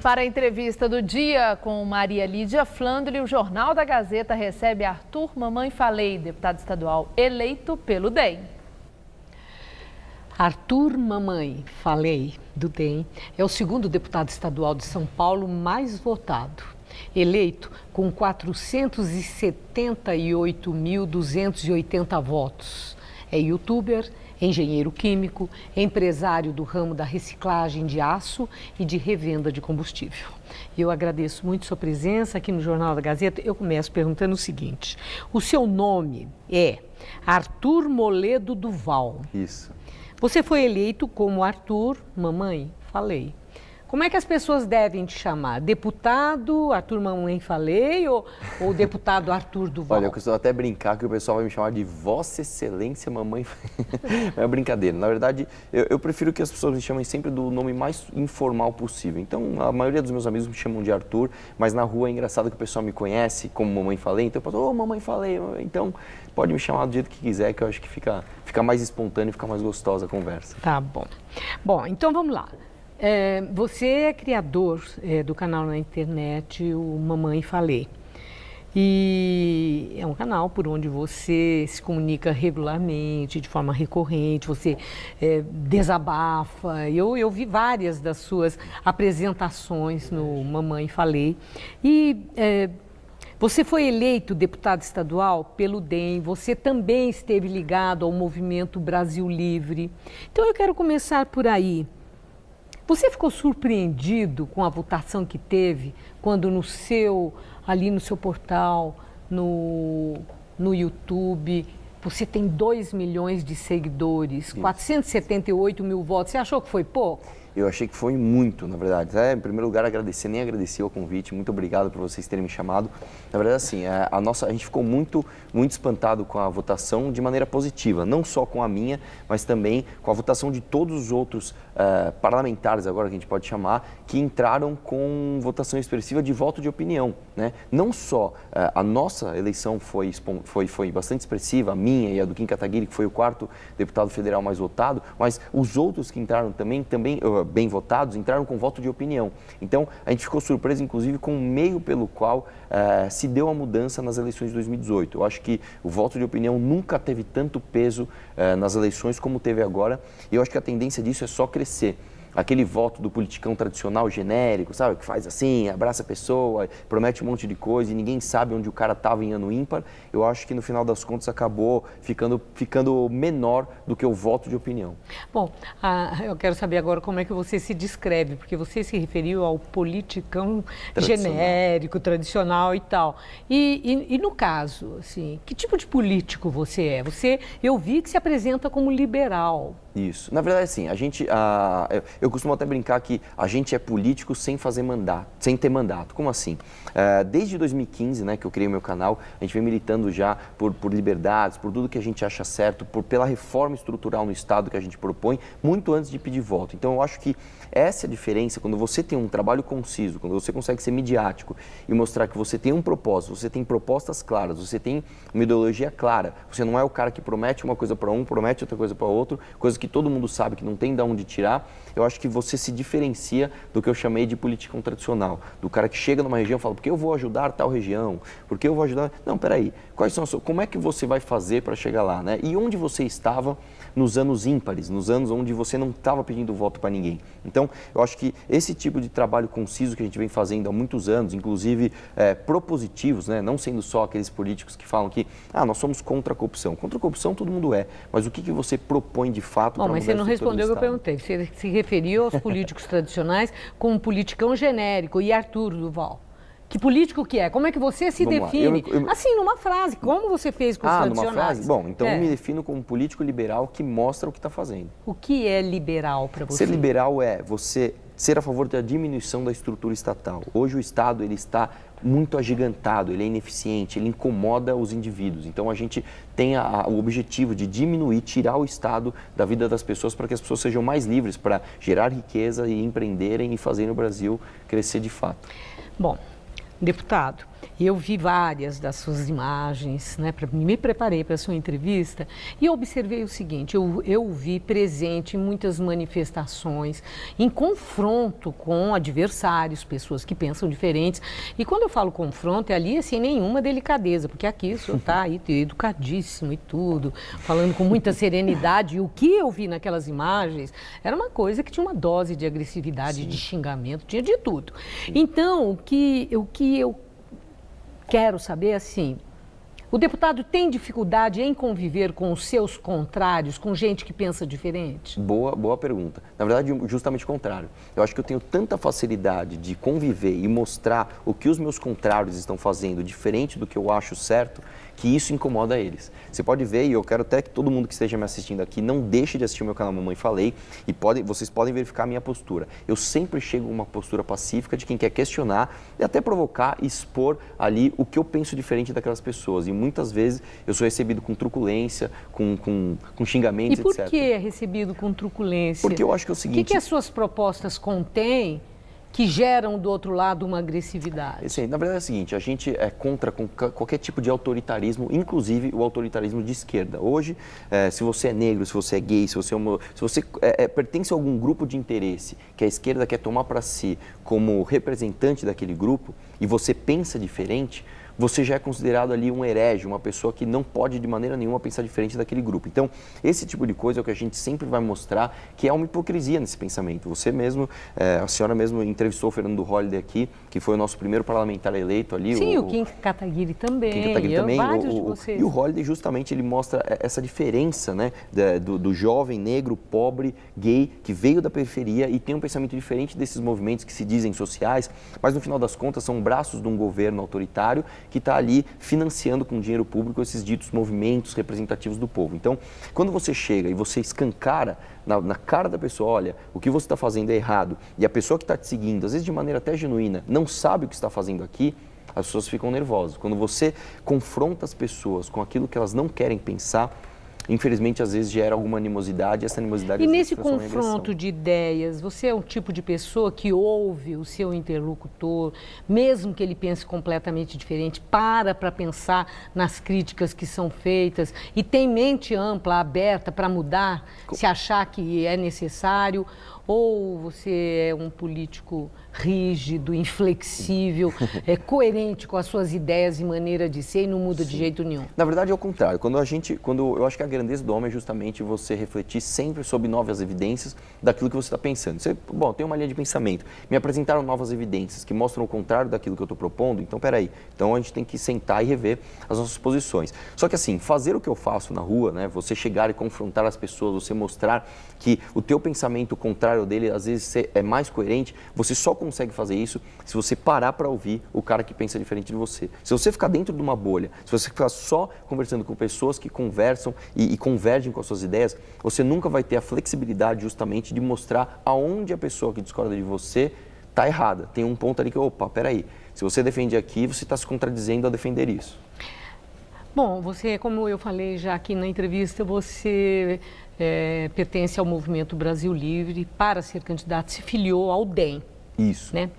Para a entrevista do dia com Maria Lídia Flandre, o Jornal da Gazeta recebe Arthur Mamãe Falei, deputado estadual eleito pelo DEM. Arthur Mamãe Falei, do DEM, é o segundo deputado estadual de São Paulo mais votado, eleito com 478.280 votos. É youtuber, engenheiro químico, empresário do ramo da reciclagem de aço e de revenda de combustível. Eu agradeço muito sua presença aqui no Jornal da Gazeta. Eu começo perguntando o seguinte: o seu nome é Arthur Moledo Duval. Isso. Você foi eleito como Arthur Mamãe Falei. Como é que as pessoas devem te chamar? Deputado Arthur Mamãe Falei ou deputado Arthur Duval? Olha, eu costumo até brincar que o pessoal vai me chamar de Vossa Excelência Mamãe Falei. É brincadeira. Na verdade, eu prefiro que as pessoas me chamem sempre do nome mais informal possível. Então, a maioria dos meus amigos me chamam de Arthur, mas na rua é engraçado que o pessoal me conhece como Mamãe Falei. Então, eu falo, ô, Mamãe Falei. Então, pode me chamar do jeito que quiser, que eu acho que fica mais espontâneo, fica mais gostosa a conversa. Tá bom. Bom, então vamos lá. Você é criador do canal na internet, o Mamãe Falei. E é um canal por onde você se comunica regularmente, de forma recorrente, você desabafa. Eu vi várias das suas apresentações no Mamãe Falei. E você foi eleito deputado estadual pelo DEM, você também esteve ligado ao Movimento Brasil Livre. Então eu quero começar por aí. Você ficou surpreendido com a votação que teve quando ali no seu portal, no YouTube, você tem 2 milhões de seguidores, 478 mil votos. Você achou que foi pouco? Eu achei que foi muito, na verdade. Em primeiro lugar, nem agradeci o convite. Muito obrigado por vocês terem me chamado. Na verdade, assim, a gente ficou muito espantado com a votação de maneira positiva. Não só com a minha, mas também com a votação de todos os outros parlamentares, agora que a gente pode chamar, que entraram com votação expressiva de voto de opinião, né? Não só a nossa eleição foi bastante expressiva, a minha e a do Kim Kataguiri, que foi o 4º deputado federal mais votado, mas os outros que entraram também bem votados, entraram com voto de opinião. Então, a gente ficou surpreso, inclusive, com o meio pelo qual se deu a mudança nas eleições de 2018. Eu acho que o voto de opinião nunca teve tanto peso nas eleições como teve agora, e eu acho que a tendência disso é só crescer. Aquele voto do politicão tradicional, genérico, sabe? Que faz assim, abraça a pessoa, promete um monte de coisa e ninguém sabe onde o cara estava em ano ímpar. Eu acho que no final das contas acabou ficando menor do que o voto de opinião. Bom, eu quero saber agora como é que você se descreve, porque você se referiu ao politicão genérico, tradicional e tal. E no caso, assim, que tipo de político você é? Eu vi que se apresenta como liberal. Isso. Na verdade, assim, eu costumo até brincar que a gente é político sem ter mandato. Como assim? Desde 2015, né, que eu criei o meu canal, a gente vem militando já por liberdades, por tudo que a gente acha certo, pela reforma estrutural no Estado que a gente propõe, muito antes de pedir voto. Então, eu acho que essa é a diferença quando você tem um trabalho conciso, quando você consegue ser midiático e mostrar que você tem um propósito, você tem propostas claras, você tem uma ideologia clara. Você não é o cara que promete uma coisa para um, promete outra coisa para outro, coisa que todo mundo sabe que não tem de onde tirar. Eu acho que você se diferencia do que eu chamei de politicão tradicional, do cara que chega numa região e fala, porque eu vou ajudar tal região, porque eu vou ajudar... Não, peraí, como é que você vai fazer para chegar lá, né? E onde você estava nos anos ímpares, nos anos onde você não estava pedindo voto para ninguém. Então, eu acho que esse tipo de trabalho conciso que a gente vem fazendo há muitos anos, inclusive propositivos, né? Não sendo só aqueles políticos que falam que nós somos contra a corrupção. Contra a corrupção todo mundo é, mas o que você propõe de fato para mudar a estrutura do Estado? Mas você não respondeu o que eu perguntei. Você se referiu aos políticos tradicionais como um politicão genérico e Arthur Duval. Que político que é? Como é que você se define? Assim, numa frase, como você fez com os tradicionais? Numa frase? Bom, então eu me defino como um político liberal que mostra o que está fazendo. O que é liberal para você? Ser liberal é você ser a favor da diminuição da estrutura estatal. Hoje o Estado ele está muito agigantado, ele é ineficiente, ele incomoda os indivíduos. Então a gente tem o objetivo de diminuir, tirar o Estado da vida das pessoas para que as pessoas sejam mais livres para gerar riqueza e empreenderem e fazerem o Brasil crescer de fato. Bom, deputado, Eu vi várias das suas imagens, né? Me preparei para a sua entrevista e observei o seguinte, eu o vi presente em muitas manifestações, em confronto com adversários, pessoas que pensam diferentes. E quando eu falo confronto, é ali sem nenhuma delicadeza, porque aqui o senhor está aí educadíssimo e tudo, falando com muita serenidade. E o que eu vi naquelas imagens era uma coisa que tinha uma dose de agressividade, de xingamento, tinha de tudo. Então, o que eu quero saber, assim, o deputado tem dificuldade em conviver com os seus contrários, com gente que pensa diferente? Boa pergunta. Na verdade, justamente o contrário. Eu acho que eu tenho tanta facilidade de conviver e mostrar o que os meus contrários estão fazendo diferente do que eu acho certo, que isso incomoda eles. Você pode ver, e eu quero até que todo mundo que esteja me assistindo aqui não deixe de assistir o meu canal Mamãe Falei, e vocês podem verificar a minha postura. Eu sempre chego com uma postura pacífica de quem quer questionar e até provocar e expor ali o que eu penso diferente daquelas pessoas. E muitas vezes eu sou recebido com truculência, com xingamentos, etc. E por que é recebido com truculência? Porque eu acho que é o seguinte... O que as suas propostas contêm que geram do outro lado uma agressividade? Sim, na verdade é o seguinte, a gente é contra qualquer tipo de autoritarismo, inclusive o autoritarismo de esquerda. Hoje, se você é negro, se você é gay, se você pertence a algum grupo de interesse que a esquerda quer tomar para si como representante daquele grupo e você pensa diferente, você já é considerado ali um herege, uma pessoa que não pode de maneira nenhuma pensar diferente daquele grupo. Então, esse tipo de coisa é o que a gente sempre vai mostrar que é uma hipocrisia nesse pensamento. Você mesmo, a senhora mesmo entrevistou o Fernando Holliday aqui, que foi o nosso primeiro parlamentar eleito ali. Sim, o Kim Kataguiri também, Kim Kataguiri também. Vários de vocês. E o Holliday justamente ele mostra essa diferença, né, do jovem negro, pobre, gay, que veio da periferia e tem um pensamento diferente desses movimentos que se dizem sociais, mas no final das contas são braços de um governo autoritário que está ali financiando com dinheiro público esses ditos movimentos representativos do povo. Então, quando você chega e você escancara na cara da pessoa, olha, o que você está fazendo é errado, e a pessoa que está te seguindo, às vezes de maneira até genuína, não sabe o que está fazendo aqui, as pessoas ficam nervosas. Quando você confronta as pessoas com aquilo que elas não querem pensar, infelizmente, às vezes gera alguma animosidade, e essa animosidade... E nesse confronto de ideias, você é um tipo de pessoa que ouve o seu interlocutor, mesmo que ele pense completamente diferente, para pensar nas críticas que são feitas e tem mente ampla, aberta para mudar, se achar que é necessário, ou você é um político rígido, inflexível, coerente com as suas ideias e maneira de ser e não muda de jeito nenhum? Na verdade é o contrário. Quando eu acho que a grandeza do homem é justamente você refletir sempre sobre novas evidências daquilo que você está pensando. Bom, tem uma linha de pensamento. Me apresentaram novas evidências que mostram o contrário daquilo que eu estou propondo, então peraí. Então a gente tem que sentar e rever as nossas posições. Só que assim, fazer o que eu faço na rua, né, você chegar e confrontar as pessoas, você mostrar que o teu pensamento contrário dele às vezes é mais coerente, você só consegue fazer isso se você parar para ouvir o cara que pensa diferente de você. Se você ficar dentro de uma bolha, se você ficar só conversando com pessoas que conversam e convergem com as suas ideias, você nunca vai ter a flexibilidade justamente de mostrar aonde a pessoa que discorda de você está errada. Tem um ponto ali que, opa, peraí, se você defende aqui, você está se contradizendo ao defender isso. Bom, você, como eu falei já aqui na entrevista, você pertence ao Movimento Brasil Livre, para ser candidato, se filiou ao DEM. Isso. Né?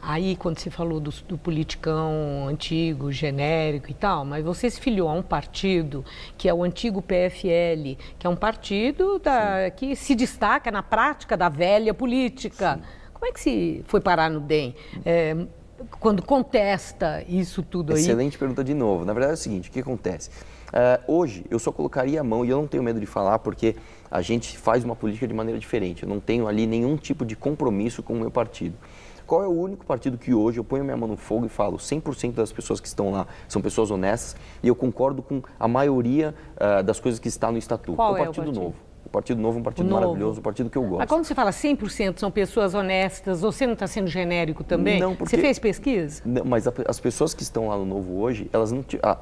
Aí, quando você falou do politicão antigo, genérico e tal, mas você se filiou a um partido que é o antigo PFL, que é um partido que se destaca na prática da velha política. Sim. Como é que se foi parar no DEM? Quando contesta isso tudo aí? Excelente pergunta de novo. Na verdade é o seguinte, o que acontece? Hoje eu só colocaria a mão, e eu não tenho medo de falar, porque a gente faz uma política de maneira diferente. Eu não tenho ali nenhum tipo de compromisso com o meu partido. Qual é o único partido que hoje eu ponho minha mão no fogo e falo 100% das pessoas que estão lá são pessoas honestas e eu concordo com a maioria das coisas que está no Estatuto? Qual é o Partido Novo. O Partido Novo é um partido maravilhoso, um partido que eu gosto. Mas quando você fala 100% são pessoas honestas, você não está sendo genérico também? Não, porque... Você fez pesquisa? Não, mas as pessoas que estão lá no Novo hoje, elas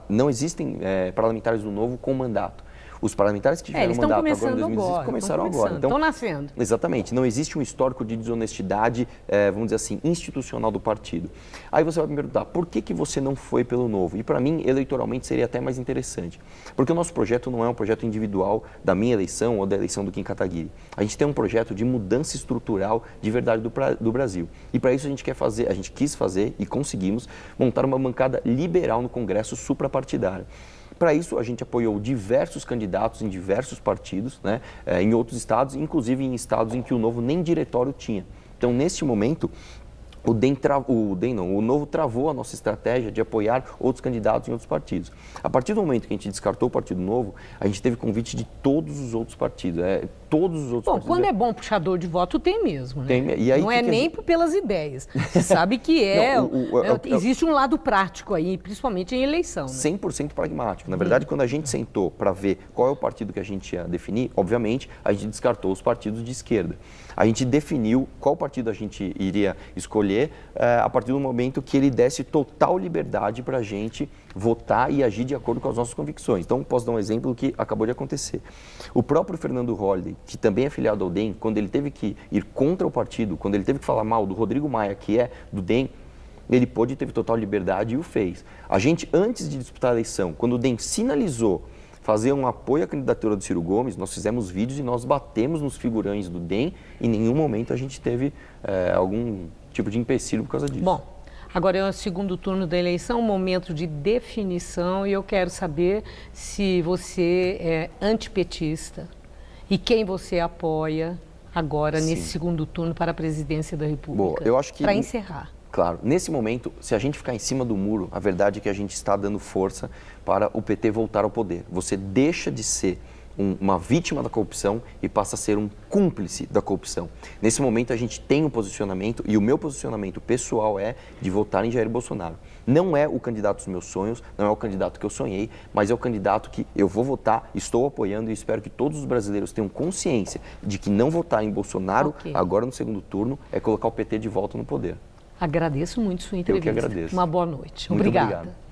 não existem parlamentares do Novo com mandato. Os parlamentares que tiveram mandato agora em 2016 começaram agora. Então, estão nascendo. Exatamente. Não existe um histórico de desonestidade, vamos dizer assim, institucional do partido. Aí você vai me perguntar, por que você não foi pelo Novo? E para mim, eleitoralmente, seria até mais interessante. Porque o nosso projeto não é um projeto individual da minha eleição ou da eleição do Kim Kataguiri. A gente tem um projeto de mudança estrutural de verdade do Brasil. E para isso a gente quis fazer e conseguimos montar uma bancada liberal no Congresso suprapartidário. Para isso, a gente apoiou diversos candidatos em diversos partidos, né, em outros estados, inclusive em estados em que o Novo nem diretório tinha. Então, neste momento, o Novo travou a nossa estratégia de apoiar outros candidatos em outros partidos. A partir do momento que a gente descartou o Partido Novo, a gente teve convite de todos os outros partidos. Todos os outros partidos. Quando é bom puxador de voto, tem mesmo, né? E aí, não é nem pelas ideias. Você sabe que existe um lado prático aí, principalmente em eleição. Né? 100% pragmático. Na verdade, quando a gente sentou para ver qual é o partido que a gente ia definir, obviamente, a gente descartou os partidos de esquerda. A gente definiu qual partido a gente iria escolher a partir do momento que ele desse total liberdade para a gente votar e agir de acordo com as nossas convicções. Então, posso dar um exemplo do que acabou de acontecer. O próprio Fernando Holliday, que também é filiado ao DEM, quando ele teve que ir contra o partido, quando ele teve que falar mal do Rodrigo Maia, que é do DEM, ele pôde, teve total liberdade e o fez. A gente, antes de disputar a eleição, quando o DEM sinalizou fazer um apoio à candidatura do Ciro Gomes, nós fizemos vídeos e nós batemos nos figurões do DEM e em nenhum momento a gente teve algum tipo de empecilho por causa disso. Bom, agora é o segundo turno da eleição, um momento de definição, e eu quero saber se você é antipetista e quem você apoia agora nesse segundo turno para a presidência da República. Boa, eu acho que para encerrar. Claro, nesse momento, se a gente ficar em cima do muro, a verdade é que a gente está dando força para o PT voltar ao poder. Você deixa de ser uma vítima da corrupção e passa a ser um cúmplice da corrupção. Nesse momento, a gente tem um posicionamento, e o meu posicionamento pessoal é de votar em Jair Bolsonaro. Não é o candidato dos meus sonhos, não é o candidato que eu sonhei, mas é o candidato que eu vou votar, estou apoiando e espero que todos os brasileiros tenham consciência de que não votar em Bolsonaro, agora no segundo turno, é colocar o PT de volta no poder. Agradeço muito sua entrevista. Eu que agradeço. Uma boa noite. Muito Obrigada. Obrigado.